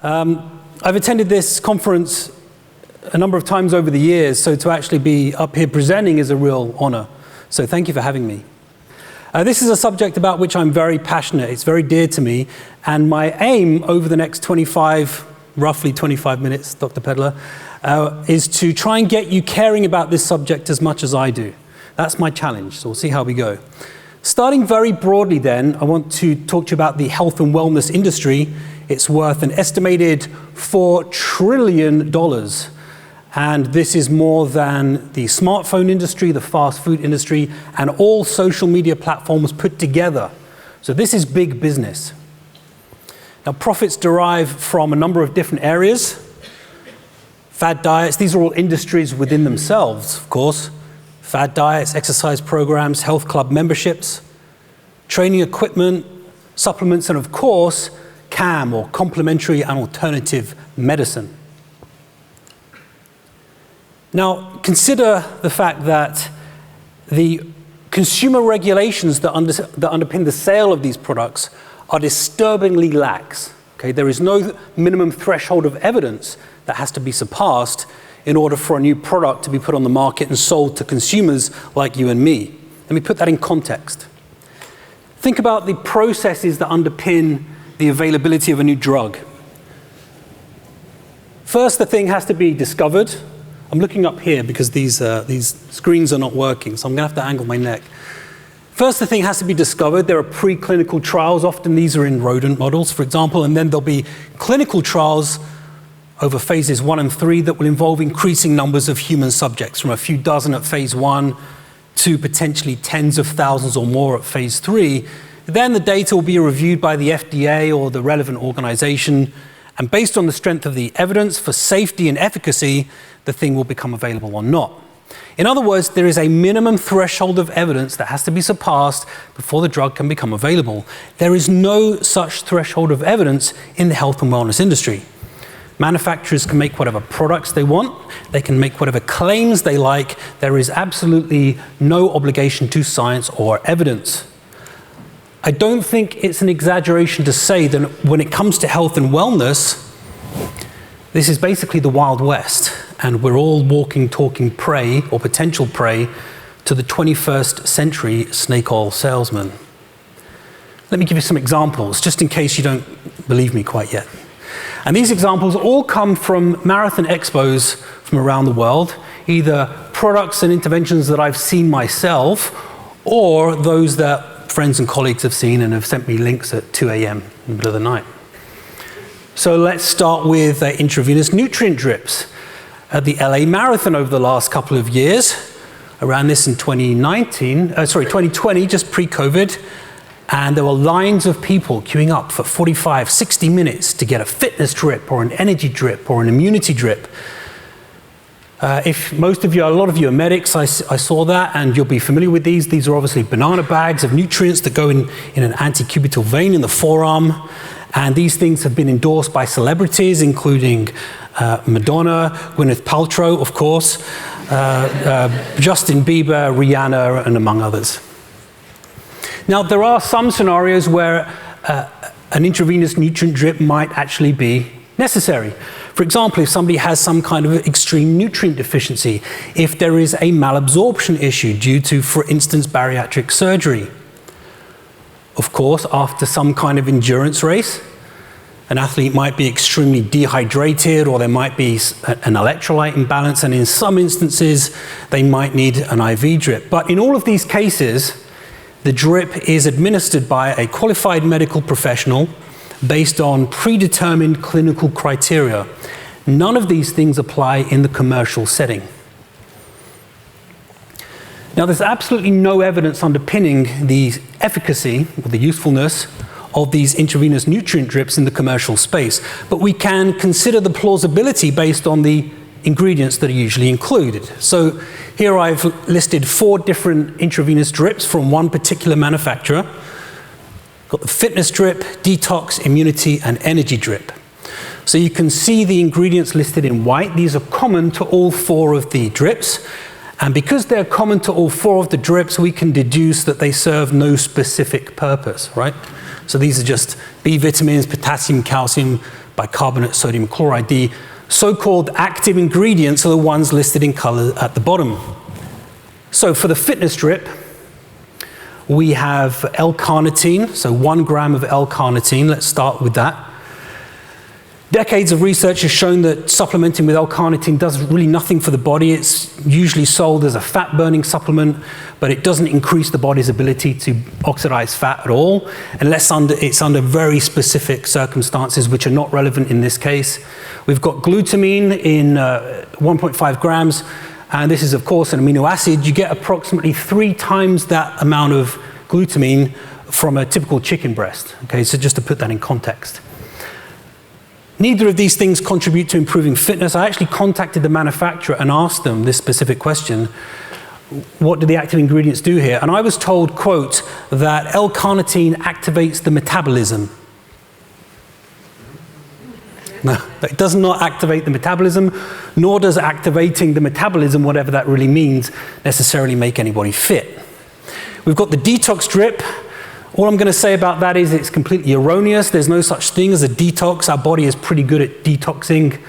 I've attended this conference a number of times over the years, so to actually be up here presenting is a real honor. So thank you for having me. This is a subject about which I'm very passionate. It's very dear to me, and my aim over the next roughly 25 minutes, Dr. Pedler, is to try and get you caring about this subject as much as I do. That's my challenge, so we'll see how we go. Starting very broadly then, I want to talk to you about the health and wellness industry. It's worth an estimated $4 trillion. And this is more than the smartphone industry, the fast food industry, and all social media platforms put together. So this is big business. Now, profits derive from a number of different areas. Fad diets, these are all industries within themselves, of course. Fad diets, exercise programs, health club memberships, training equipment, supplements, and of course, CAM, or complementary and alternative medicine. Now, consider the fact that the consumer regulations that underpin the sale of these products are disturbingly lax. Okay? There is no minimum threshold of evidence that has to be surpassed in order for a new product to be put on the market and sold to consumers like you and me. Let me put that in context. Think about the processes that underpin the availability of a new drug. First, the thing has to be discovered. I'm looking up here because these screens are not working, so I'm going to have to angle my neck. First, the thing has to be discovered. There are preclinical trials. Often these are in rodent models, for example, and then there'll be clinical trials over phases 1 and 3 that will involve increasing numbers of human subjects, from a few dozen at phase 1 to potentially tens of thousands or more at phase 3. Then the data will be reviewed by the FDA or the relevant organization, and based on the strength of the evidence for safety and efficacy, the thing will become available or not. In other words, there is a minimum threshold of evidence that has to be surpassed before the drug can become available. There is no such threshold of evidence in the health and wellness industry. Manufacturers can make whatever products they want. They can make whatever claims they like. There is absolutely no obligation to science or evidence. I don't think it's an exaggeration to say that when it comes to health and wellness, this is basically the Wild West, and we're all walking, talking prey, or potential prey, to the 21st century snake oil salesman. Let me give you some examples, just in case you don't believe me quite yet. And these examples all come from marathon expos from around the world, either products and interventions that I've seen myself, or those that friends and colleagues have seen and have sent me links at 2 a.m. in the middle of the night. So let's start with intravenous nutrient drips. At the LA Marathon over the last couple of years, around this in 2020, just pre-COVID, and there were lines of people queuing up for 45, 60 minutes to get a fitness drip or an energy drip or an immunity drip. If a lot of you are medics, I saw that, and you'll be familiar with these. These are obviously banana bags of nutrients that go in an antecubital vein in the forearm. And these things have been endorsed by celebrities, including Madonna, Gwyneth Paltrow, of course, Justin Bieber, Rihanna, and among others. Now, there are some scenarios where an intravenous nutrient drip might actually be necessary. For example, if somebody has some kind of extreme nutrient deficiency, if there is a malabsorption issue due to, for instance, bariatric surgery. Of course, after some kind of endurance race, an athlete might be extremely dehydrated, or there might be an electrolyte imbalance, and in some instances, they might need an IV drip. But in all of these cases, the drip is administered by a qualified medical professional based on predetermined clinical criteria. None of these things apply in the commercial setting. Now, there's absolutely no evidence underpinning the efficacy or the usefulness of these intravenous nutrient drips in the commercial space, but we can consider the plausibility based on the ingredients that are usually included. So here I've listed 4 different intravenous drips from one particular manufacturer. Got the fitness drip, detox, immunity, and energy drip. So you can see the ingredients listed in white. These are common to all 4 of the drips. And because they're common to all 4 of the drips, we can deduce that they serve no specific purpose, right? So these are just B vitamins, potassium, calcium, bicarbonate, sodium chloride. The so-called active ingredients are the ones listed in color at the bottom. So for the fitness drip, we have L-carnitine, so 1 gram of L-carnitine. Let's start with that. Decades of research has shown that supplementing with L-carnitine does really nothing for the body. It's usually sold as a fat-burning supplement, but it doesn't increase the body's ability to oxidize fat at all, unless it's under very specific circumstances, which are not relevant in this case. We've got glutamine in 1.5 grams, and this is, of course, an amino acid. You get approximately 3 times that amount of glutamine from a typical chicken breast. Okay, so just to put that in context. Neither of these things contribute to improving fitness. I actually contacted the manufacturer and asked them this specific question: what do the active ingredients do here? And I was told, quote, that L-carnitine activates the metabolism. No, it does not activate the metabolism, nor does activating the metabolism, whatever that really means, necessarily make anybody fit. We've got the detox drip. All I'm going to say about that is it's completely erroneous. There's no such thing as a detox. Our body is pretty good at detoxing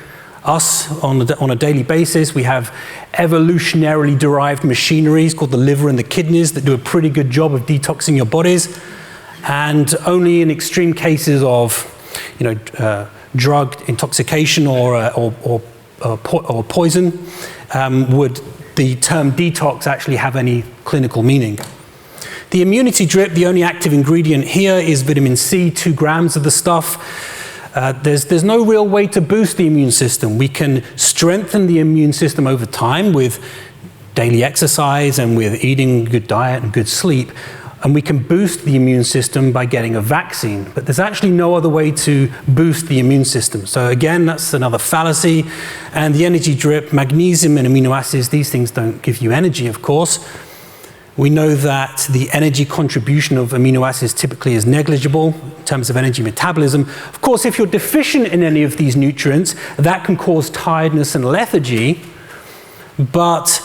us on a daily basis. We have evolutionarily derived machineries called the liver and the kidneys that do a pretty good job of detoxing your bodies. And only in extreme cases of, drug intoxication or poison would the term detox actually have any clinical meaning. The immunity drip, the only active ingredient here is vitamin C, 2 grams of the stuff. There's no real way to boost the immune system. We can strengthen the immune system over time with daily exercise and with eating good diet and good sleep. And we can boost the immune system by getting a vaccine. But there's actually no other way to boost the immune system. So again, that's another fallacy. And the energy drip, magnesium and amino acids, these things don't give you energy, of course. We know that the energy contribution of amino acids typically is negligible in terms of energy metabolism. Of course, if you're deficient in any of these nutrients, that can cause tiredness and lethargy, but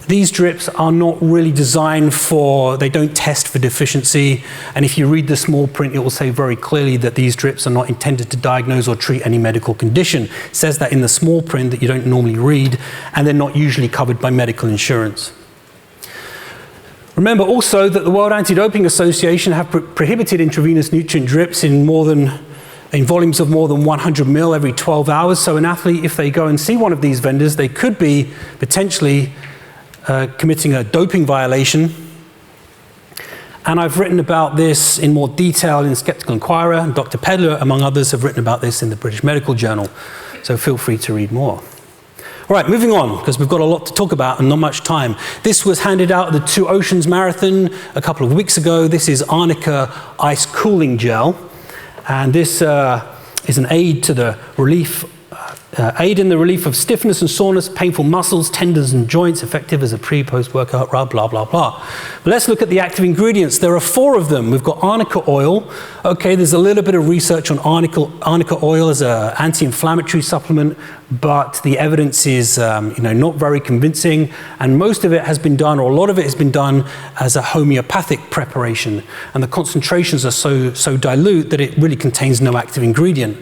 these drips are not really designed they don't test for deficiency. And if you read the small print, it will say very clearly that these drips are not intended to diagnose or treat any medical condition. It says that in the small print that you don't normally read, and they're not usually covered by medical insurance. Remember also that the World Anti-Doping Association have prohibited intravenous nutrient drips in volumes of more than 100 ml every 12 hours. So an athlete, if they go and see one of these vendors, they could be potentially committing a doping violation. And I've written about this in more detail in Skeptical Inquirer, and Dr. Pedler, among others, have written about this in the British Medical Journal. So feel free to read more. All right, moving on, because we've got a lot to talk about and not much time. This was handed out at the Two Oceans Marathon a couple of weeks ago. This is arnica ice cooling gel. And this is an aid in the relief of stiffness and soreness, painful muscles, tendons and joints, effective as a pre-post-workout rub, blah, blah, blah. But let's look at the active ingredients. There are 4 of them. We've got arnica oil. Okay, there's a little bit of research on arnica oil as an anti-inflammatory supplement, but the evidence is not very convincing, and most of it has been done, or a lot of it has been done as a homeopathic preparation, and the concentrations are so dilute that it really contains no active ingredient.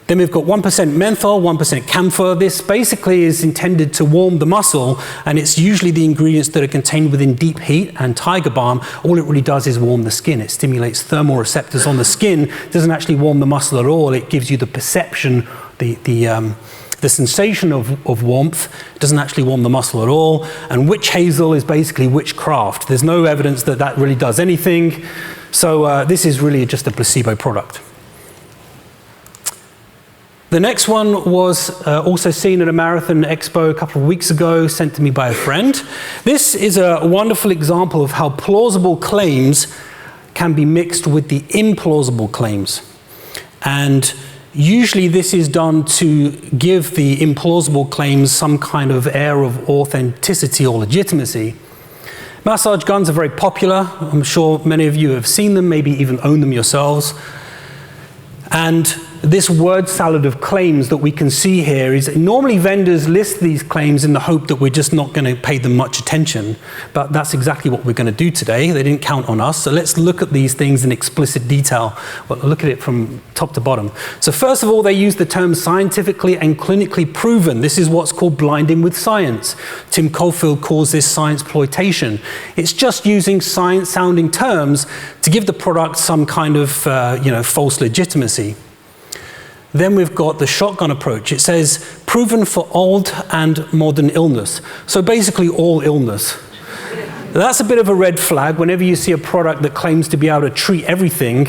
Then we've got 1% menthol, 1% camphor. This basically is intended to warm the muscle, and it's usually the ingredients that are contained within deep heat and tiger balm. All it really does is warm the skin. It stimulates thermal receptors on the skin. It doesn't actually warm the muscle at all. It gives you the perception, the sensation of warmth. It doesn't actually warm the muscle at all. And witch hazel is basically witchcraft. There's no evidence that that really does anything. So this is really just a placebo product. The next one was also seen at a marathon expo a couple of weeks ago, sent to me by a friend. This is a wonderful example of how plausible claims can be mixed with the implausible claims. And usually this is done to give the implausible claims some kind of air of authenticity or legitimacy. Massage guns are very popular. I'm sure many of you have seen them, maybe even own them yourselves. And this word salad of claims that we can see here is normally vendors list these claims in the hope that we're just not going to pay them much attention, but that's exactly what we're going to do today. They didn't count on us, so let's look at these things in explicit detail. Well, look at it from top to bottom. So first of all, they use the term scientifically and clinically proven. This is what's called blinding with science. Tim Caulfield calls this science exploitation. It's just using science-sounding terms to give the product some kind of false legitimacy. Then we've got the shotgun approach. It says, proven for old and modern illness. So basically all illness. That's a bit of a red flag whenever you see a product that claims to be able to treat everything,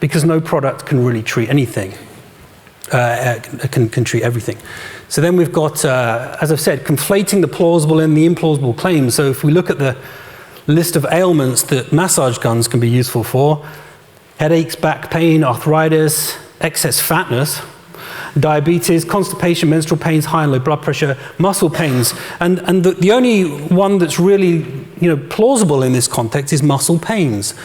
because no product can really treat anything, can treat everything. So then we've got, as I've said, conflating the plausible and the implausible claims. So if we look at the list of ailments that massage guns can be useful for, headaches, back pain, arthritis, excess fatness, diabetes, constipation, menstrual pains, high and low blood pressure, muscle pains. And the only one that's really plausible in this context is muscle pains.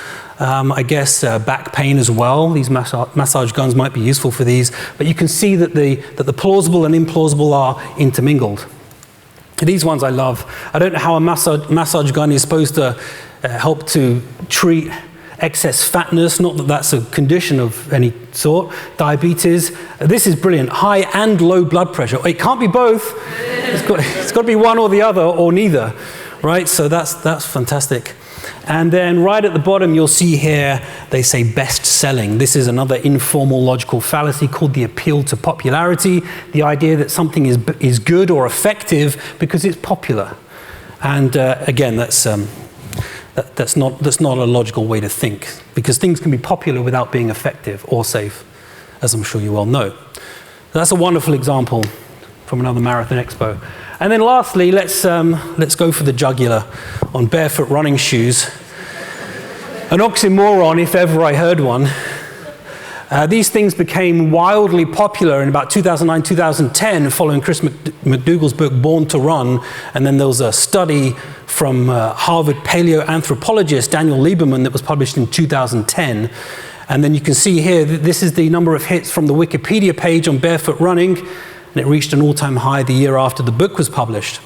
I guess back pain as well. These massage guns might be useful for these, but you can see that the plausible and implausible are intermingled. These ones I love. I don't know how a massage gun is supposed to help to treat excess fatness, not that that's a condition of any sort. Diabetes, this is brilliant. High and low blood pressure. It can't be both. It's got to be one or the other or neither, right? So that's fantastic. And then right at the bottom, you'll see here, they say best selling. This is another informal logical fallacy called the appeal to popularity, the idea that something is good or effective because it's popular. And again, that's not a logical way to think, because things can be popular without being effective or safe, as I'm sure you well know. That's a wonderful example from another Marathon Expo. And then lastly, let's go for the jugular on barefoot running shoes. An oxymoron, if ever I heard one. These things became wildly popular in about 2009, 2010, following Chris McDougall's book, Born to Run. And then there was a study from Harvard paleoanthropologist Daniel Lieberman that was published in 2010. And then you can see here, this is the number of hits from the Wikipedia page on barefoot running, and it reached an all-time high the year after the book was published.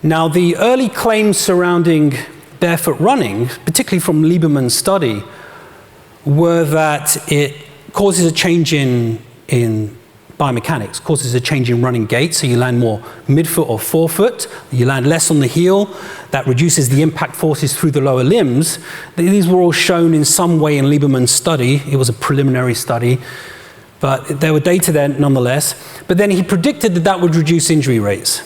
Now, the early claims surrounding barefoot running, particularly from Lieberman's study, were that it causes a change in biomechanics, causes a change in running gait, so you land more midfoot or forefoot, you land less on the heel, that reduces the impact forces through the lower limbs. These were all shown in some way in Lieberman's study. It was a preliminary study, but there were data there nonetheless. But then he predicted that would reduce injury rates.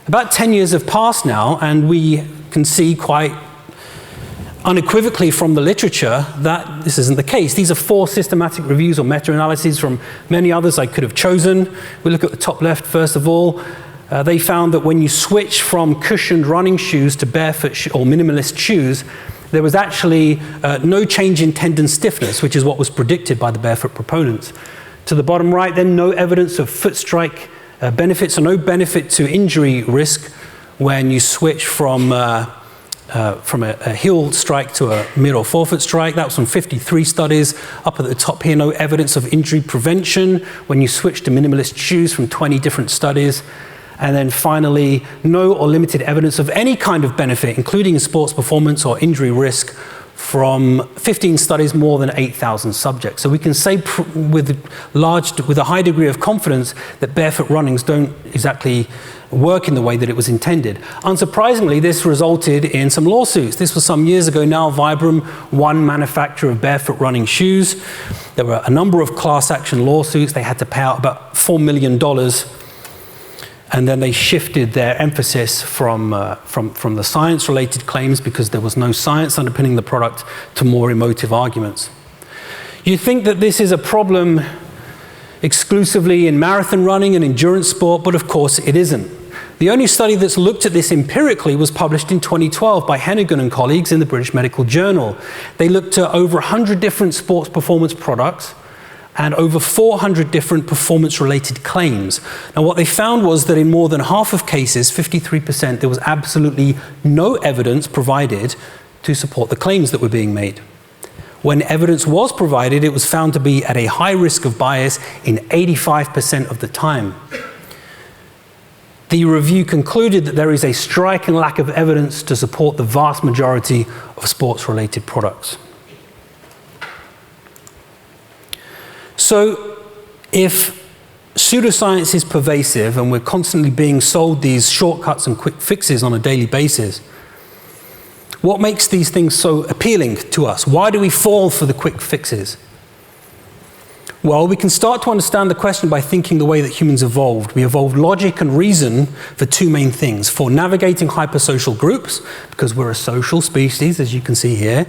About 10 years have passed now, and we can see quite unequivocally from the literature that this isn't the case. These are 4 systematic reviews or meta-analyses from many others I could have chosen. We look at the top left first of all. They found that when you switch from cushioned running shoes to barefoot or minimalist shoes, there was actually no change in tendon stiffness, which is what was predicted by the barefoot proponents. To the bottom right, then, no evidence of foot strike benefits or no benefit to injury risk when you switch from a heel strike to a mid or forefoot strike. That was from 53 studies. Up at the top here, no evidence of injury prevention when you switch to minimalist shoes from 20 different studies. And then finally, no or limited evidence of any kind of benefit, including sports performance or injury risk, from 15 studies, more than 8,000 subjects. So we can say with a high degree of confidence that barefoot runnings don't exactly work in the way that it was intended. Unsurprisingly, this resulted in some lawsuits. This was some years ago now. Vibram, one manufacturer of barefoot running shoes. There were a number of class action lawsuits. They had to pay out about $4 million. And then they shifted their emphasis from the science-related claims, because there was no science underpinning the product, to more emotive arguments. You think that this is a problem exclusively in marathon running and endurance sport, but of course it isn't. The only study that's looked at this empirically was published in 2012 by Hennigan and colleagues in the British Medical Journal. They looked at over 100 different sports performance products and over 400 different performance-related claims. Now, what they found was that in more than half of cases, 53%, there was absolutely no evidence provided to support the claims that were being made. When evidence was provided, it was found to be at a high risk of bias in 85% of the time. The review concluded that there is a striking lack of evidence to support the vast majority of sports-related products. So, if pseudoscience is pervasive and we're constantly being sold these shortcuts and quick fixes on a daily basis, what makes these things so appealing to us? Why do we fall for the quick fixes? Well, we can start to understand the question by thinking the way that humans evolved. We evolved logic and reason for two main things: for navigating hypersocial groups, because we're a social species, as you can see here,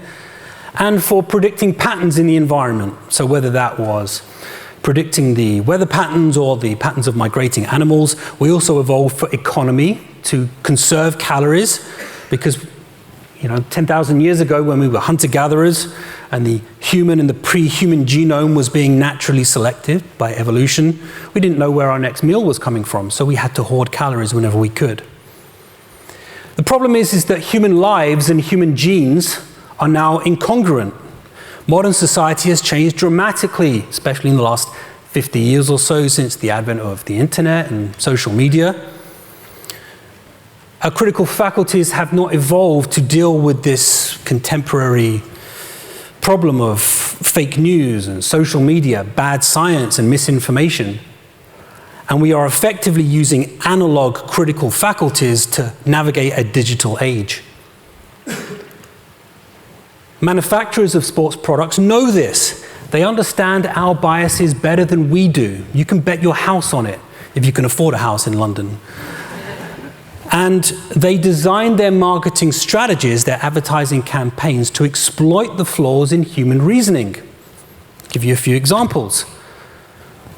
and for predicting patterns in the environment. So whether that was predicting the weather patterns or the patterns of migrating animals. We also evolved for economy, to conserve calories, because 10,000 years ago when we were hunter-gatherers and the human and the pre-human genome was being naturally selected by evolution, we didn't know where our next meal was coming from, so we had to hoard calories whenever we could. The problem is that human lives and human genes are now incongruent. Modern society has changed dramatically, especially in the last 50 years or so since the advent of the internet and social media. Our critical faculties have not evolved to deal with this contemporary problem of fake news and social media, bad science and misinformation. And we are effectively using analog critical faculties to navigate a digital age. Manufacturers of sports products know this. They understand our biases better than we do. You can bet your house on it, if you can afford a house in London. And they design their marketing strategies, their advertising campaigns, to exploit the flaws in human reasoning. I'll give you a few examples.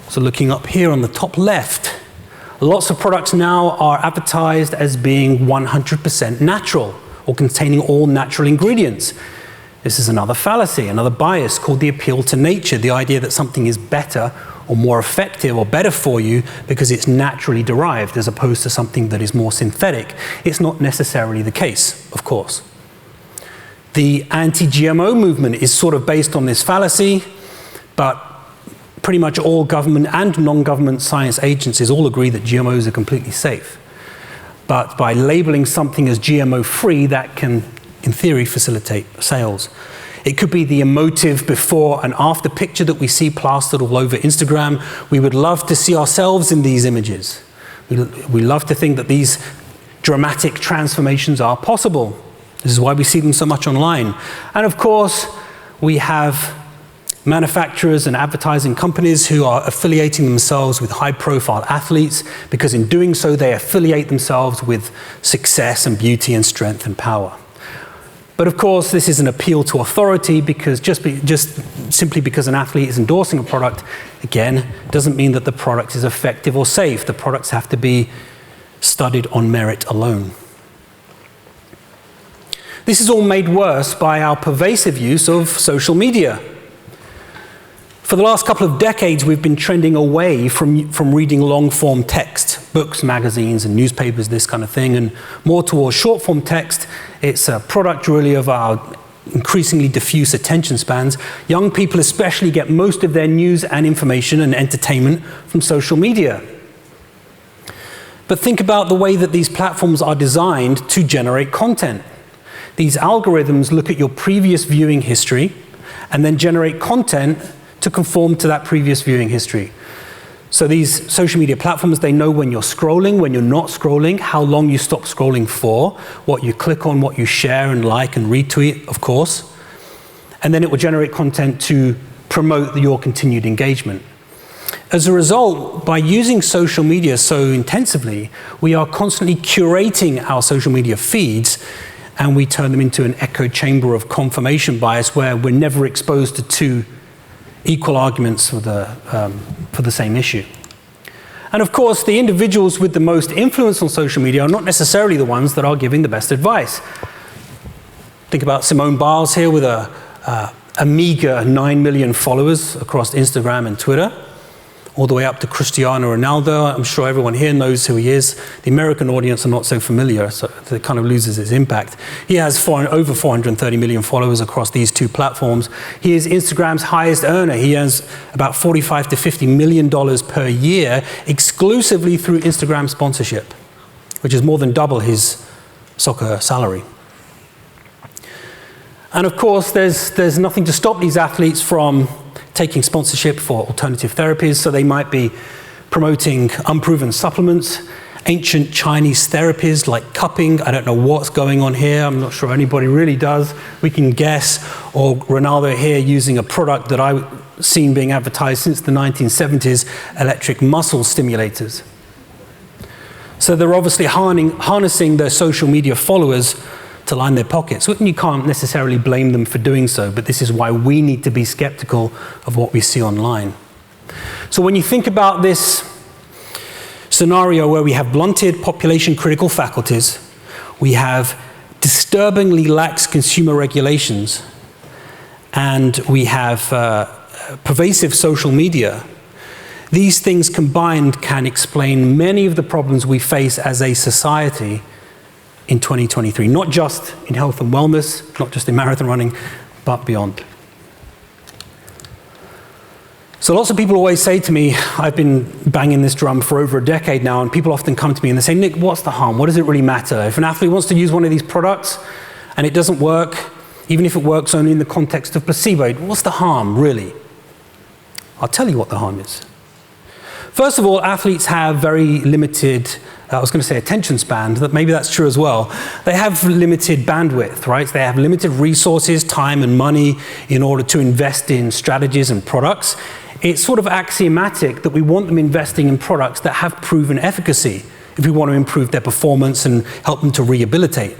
So looking up here on the top left, lots of products now are advertised as being 100% natural or containing all natural ingredients. This is another fallacy, another bias called the appeal to nature, the idea that something is better or more effective or better for you because it's naturally derived as opposed to something that is more synthetic. It's not necessarily the case, of course. The anti-GMO movement is sort of based on this fallacy, but pretty much all government and non-government science agencies all agree that GMOs are completely safe. But by labeling something as GMO-free, that can, in theory, facilitate sales. It could be the emotive before and after picture that we see plastered all over Instagram. We would love to see ourselves in these images. We love to think that these dramatic transformations are possible. This is why we see them so much online. And of course, we have manufacturers and advertising companies who are affiliating themselves with high-profile athletes, because in doing so, they affiliate themselves with success and beauty and strength and power. But of course, this is an appeal to authority, because just simply because an athlete is endorsing a product, again, doesn't mean that the product is effective or safe. The products have to be studied on merit alone. This is all made worse by our pervasive use of social media. For the last couple of decades, we've been trending away from reading long-form text, books, magazines, and newspapers, this kind of thing, and more towards short-form text. It's a product really of our increasingly diffuse attention spans. Young people especially get most of their news and information and entertainment from social media. But think about the way that these platforms are designed to generate content. These algorithms look at your previous viewing history and then generate content to conform to that previous viewing history. So these social media platforms, they know when you're scrolling, when you're not scrolling, how long you stop scrolling for, what you click on, what you share and like and retweet, of course. And then it will generate content to promote your continued engagement. As a result, by using social media so intensively, we are constantly curating our social media feeds, and we turn them into an echo chamber of confirmation bias where we're never exposed to two equal arguments for the same issue. And of course, the individuals with the most influence on social media are not necessarily the ones that are giving the best advice. Think about Simone Biles here with a meager 9 million followers across Instagram and Twitter, all the way up to Cristiano Ronaldo. I'm sure everyone here knows who he is. The American audience are not so familiar, so it kind of loses its impact. He has over 430 million followers across these two platforms. He is Instagram's highest earner. He earns about $45 to $50 million per year exclusively through Instagram sponsorship, which is more than double his soccer salary. And of course, there's nothing to stop these athletes from taking sponsorship for alternative therapies, so they might be promoting unproven supplements, ancient Chinese therapies like cupping. I don't know what's going on here. I'm not sure anybody really does. We can guess. Or Ronaldo here using a product that I've seen being advertised since the 1970s, electric muscle stimulators. So they're obviously harnessing their social media followers to line their pockets. You can't necessarily blame them for doing so, but this is why we need to be skeptical of what we see online. So when you think about this scenario where we have blunted population-critical faculties, we have disturbingly lax consumer regulations, and we have pervasive social media, these things combined can explain many of the problems we face as a society in 2023, not just in health and wellness, not just in marathon running, but beyond. So lots of people always say to me, I've been banging this drum for over a decade now, and people often come to me and they say, Nick, what's the harm? What does it really matter? If an athlete wants to use one of these products and it doesn't work, even if it works only in the context of placebo, what's the harm, really? I'll tell you what the harm is. First of all, athletes have very limited, I was going to say attention span, but maybe that's true as well. They have limited bandwidth, right? They have limited resources, time and money in order to invest in strategies and products. It's sort of axiomatic that we want them investing in products that have proven efficacy if we want to improve their performance and help them to rehabilitate.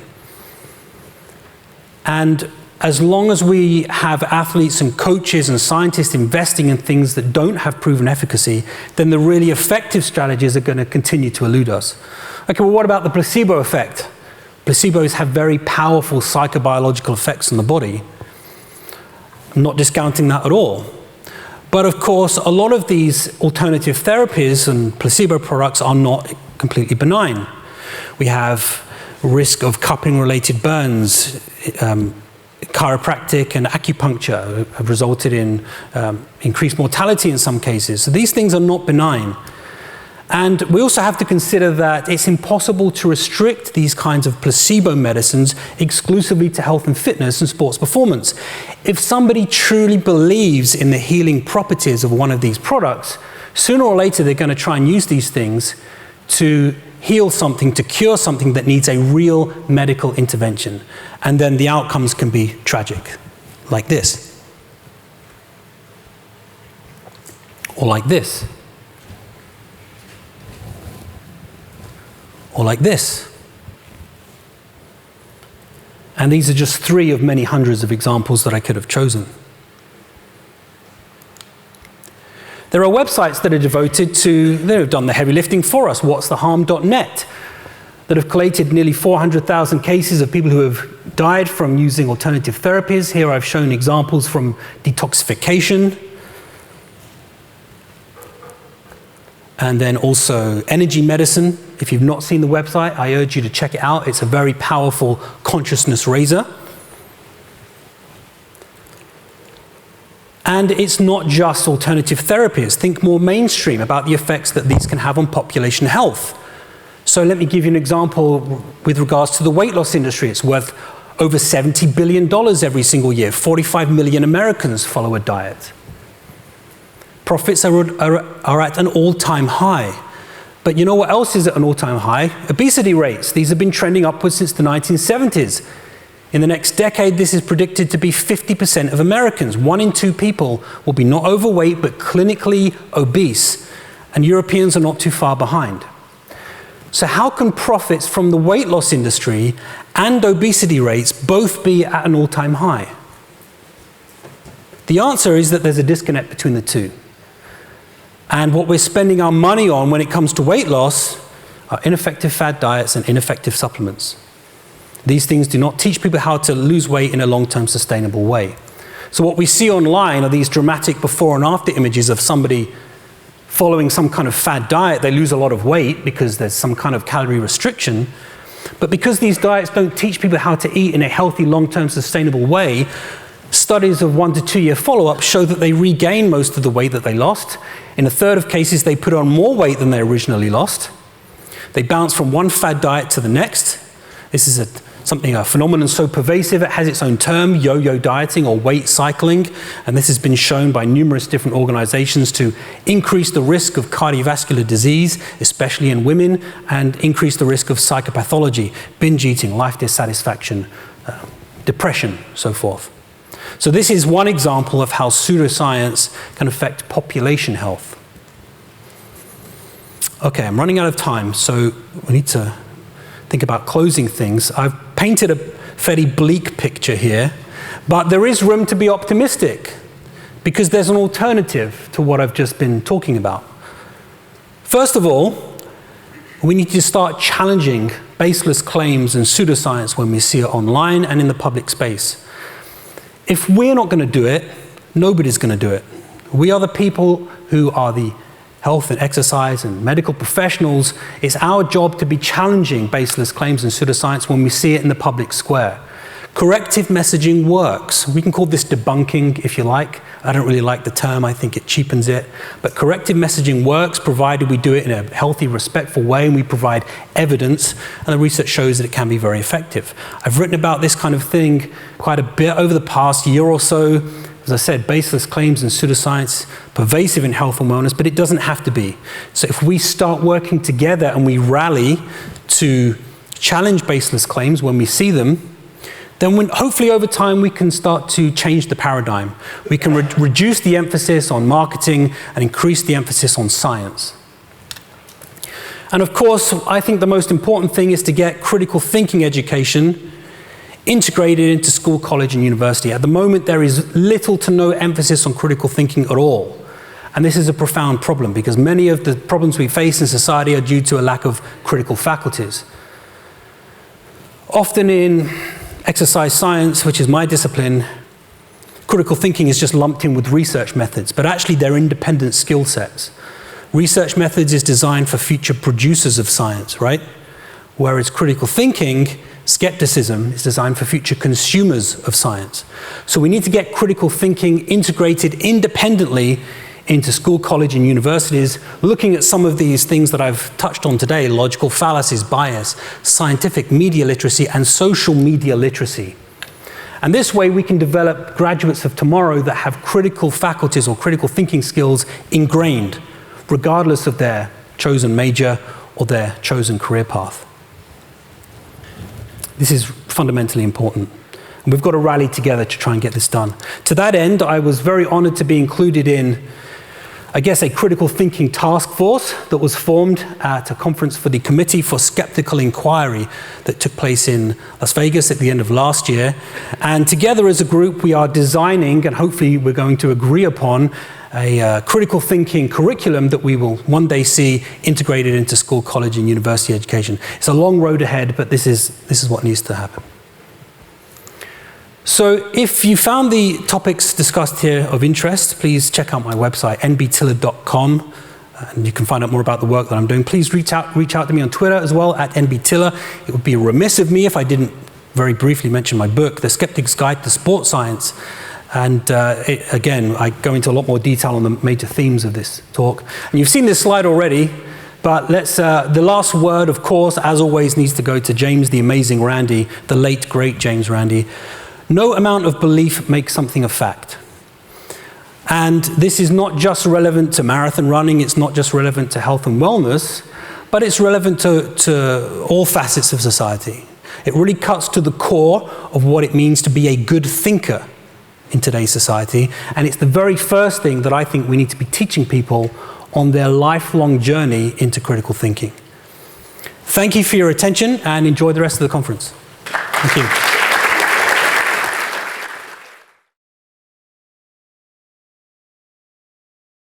And as long as we have athletes and coaches and scientists investing in things that don't have proven efficacy, then the really effective strategies are going to continue to elude us. Okay, well, what about the placebo effect? Placebos have very powerful psychobiological effects on the body. I'm not discounting that at all. But of course, a lot of these alternative therapies and placebo products are not completely benign. We have risk of cupping-related burns, chiropractic and acupuncture have resulted in increased mortality in some cases. So these things are not benign. And we also have to consider that it's impossible to restrict these kinds of placebo medicines exclusively to health and fitness and sports performance. If somebody truly believes in the healing properties of one of these products, sooner or later they're going to try and use these things to heal something, to cure something that needs a real medical intervention. And then the outcomes can be tragic, like this. Or like this. Or like this. And these are just 3 of many hundreds of examples that I could have chosen. There are websites that are devoted to, that have done the heavy lifting for us, what'stheharm.net, that have collated nearly 400,000 cases of people who have died from using alternative therapies. Here I've shown examples from detoxification, and then also energy medicine. If you've not seen the website, I urge you to check it out. It's a very powerful consciousness raiser. And it's not just alternative therapies. Think more mainstream about the effects that these can have on population health. So let me give you an example with regards to the weight loss industry. It's worth over $70 billion every single year. 45 million Americans follow a diet. Profits are at an all-time high. But you know what else is at an all-time high? Obesity rates. These have been trending upwards since the 1970s. In the next decade, this is predicted to be 50% of Americans. 1 in 2 people will be not overweight, but clinically obese. And Europeans are not too far behind. So how can profits from the weight loss industry and obesity rates both be at an all-time high? The answer is that there's a disconnect between the two. And what we're spending our money on when it comes to weight loss are ineffective fad diets and ineffective supplements. These things do not teach people how to lose weight in a long-term sustainable way. So what we see online are these dramatic before and after images of somebody following some kind of fad diet, they lose a lot of weight because there's some kind of calorie restriction. But because these diets don't teach people how to eat in a healthy, long-term, sustainable way, studies of 1 to 2 year follow-up show that they regain most of the weight that they lost. In a third of cases, they put on more weight than they originally lost. They bounce from one fad diet to the next. This is a phenomenon so pervasive, it has its own term, yo-yo dieting or weight cycling. And this has been shown by numerous different organizations to increase the risk of cardiovascular disease, especially in women, and increase the risk of psychopathology, binge eating, life dissatisfaction, depression, so forth. So this is one example of how pseudoscience can affect population health. Okay, I'm running out of time, so we need to think about closing things. I've painted a fairly bleak picture here, but there is room to be optimistic because there's an alternative to what I've just been talking about. First of all, we need to start challenging baseless claims and pseudoscience when we see it online and in the public space. If we're not going to do it, nobody's going to do it. We are the people who are the health and exercise and medical professionals. It's our job to be challenging baseless claims and pseudoscience when we see it in the public square. Corrective messaging works. We can call this debunking if you like. I don't really like the term, I think it cheapens it. But corrective messaging works provided we do it in a healthy, respectful way and we provide evidence, and the research shows that it can be very effective. I've written about this kind of thing quite a bit over the past year or so. As I said, baseless claims and pseudoscience, pervasive in health and wellness, but it doesn't have to be. So if we start working together and we rally to challenge baseless claims when we see them, then hopefully over time we can start to change the paradigm. We can reduce the emphasis on marketing and increase the emphasis on science. And of course, I think the most important thing is to get critical thinking education integrated into school, college, and university. At the moment, there is little to no emphasis on critical thinking at all. And this is a profound problem because many of the problems we face in society are due to a lack of critical faculties. Often in exercise science, which is my discipline, critical thinking is just lumped in with research methods, but actually they're independent skill sets. Research methods is designed for future producers of science, right? Whereas critical thinking, skepticism, is designed for future consumers of science. So we need to get critical thinking integrated independently into school, college, and universities, looking at some of these things that I've touched on today: logical fallacies, bias, scientific media literacy, and social media literacy. And this way we can develop graduates of tomorrow that have critical faculties or critical thinking skills ingrained, regardless of their chosen major or their chosen career path. This is fundamentally important. And we've got to rally together to try and get this done. To that end, I was very honored to be included in, I guess, a critical thinking task force that was formed at a conference for the Committee for Skeptical Inquiry that took place in Las Vegas at the end of last year. And together as a group, we are designing, and hopefully we're going to agree upon, a critical thinking curriculum that we will one day see integrated into school, college, and university education. It's a long road ahead, but this is what needs to happen. So if you found the topics discussed here of interest, please check out my website, nbtiller.com, and you can find out more about the work that I'm doing. Please reach out to me on Twitter as well, at nbtiller. It would be remiss of me if I didn't very briefly mention my book, The Skeptic's Guide to Sports Science. And again, I go into a lot more detail on the major themes of this talk. And you've seen this slide already, but the last word, of course, as always, needs to go to James the Amazing Randi, the late, great James Randi. No amount of belief makes something a fact. And this is not just relevant to marathon running, it's not just relevant to health and wellness, but it's relevant to all facets of society. It really cuts to the core of what it means to be a good thinker in today's society, and it's the very first thing that I think we need to be teaching people on their lifelong journey into critical thinking. Thank you for your attention, and enjoy the rest of the conference. Thank you.